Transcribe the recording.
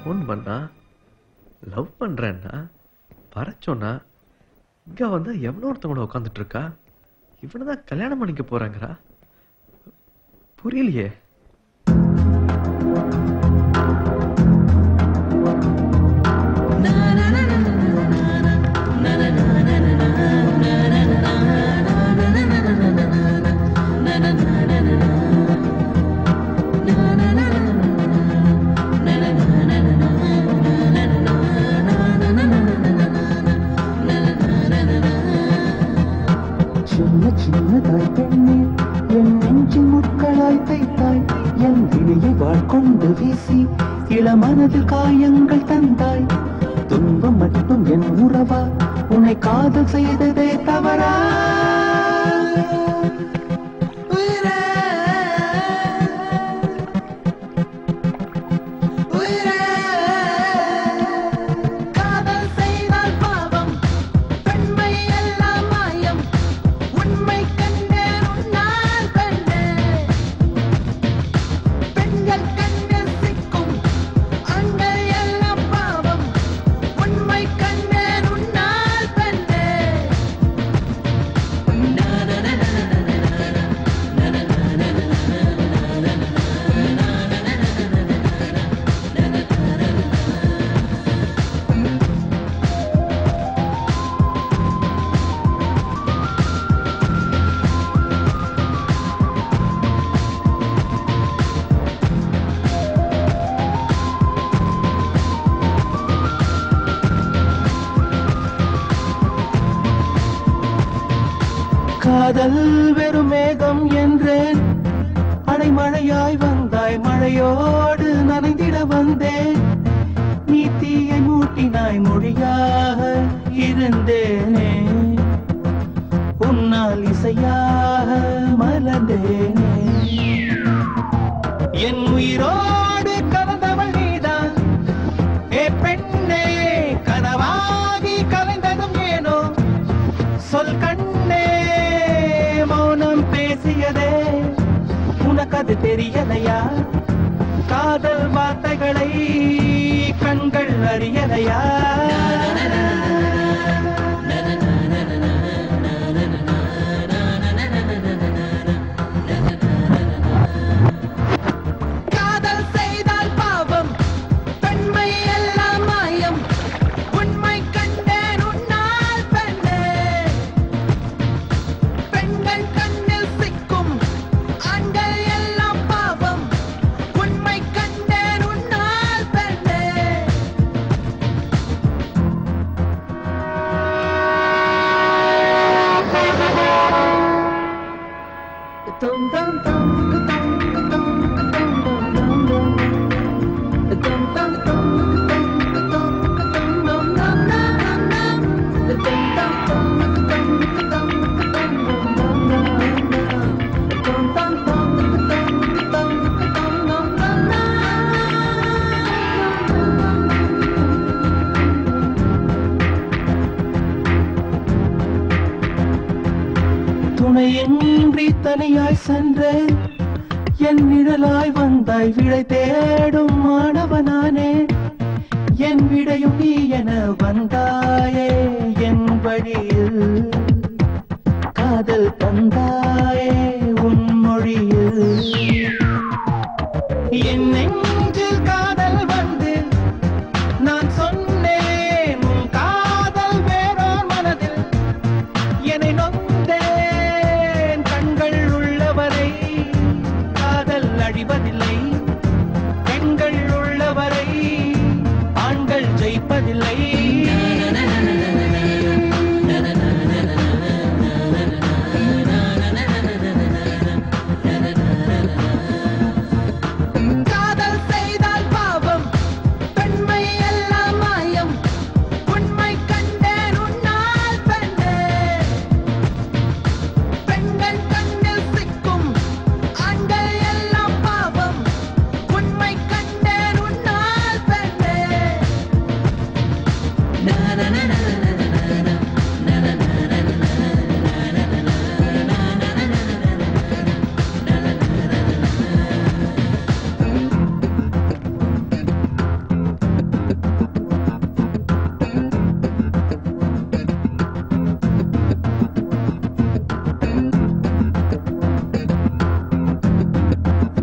Phone பண்ணா love பண்றேன்னா வர சொன்னா இங்க வந்து எவனோ ஒருத்தவங்கள உட்காந்துட்டு இருக்கா. இவனதான் கல்யாணம் பண்ணிக்க போறாங்கறா. புரியலையே. சின்னதாய் பெண்ணே என் நெஞ்சின் முட்களாய் தைத்தாய், என் விழியை வாழ்கொண்டு வீசி இளமனதில் காயங்கள் தந்தாய். துன்பம் மட்டும் என் உறவா, உன்னை காதல் செய்ததே தவறா? காதல் வெறும் மேகம் என்றேன், அடைமழையாய் வந்தாய், மழையோடு நனைந்திட வந்தேன். நீ தீயை மூட்டினாய், மொழியாக இருந்தேனே, உன்னால் இசையாக மலர்ந்தேனே. என் உயிரோடு கலந்தவள் நீதான் ஏ பெண்ணே, கனவாகி கலைந்ததும் ஏனோ சொல் கண்ணே. மௌனம் பேசியதே உனக்கது தெரியலையா? காதல் வார்த்தைகளை கண்கள் அறியலையா? துணையின்றி தனியாய் சென்றேன், என் நிழலாய் வந்தாய், விடை தேடும் மாணவனானே. என் விடையும் நீ என வந்தாயே, என் வழியில் காதல் தந்தாயே, உன் மொழியில் என் நெஞ்சில்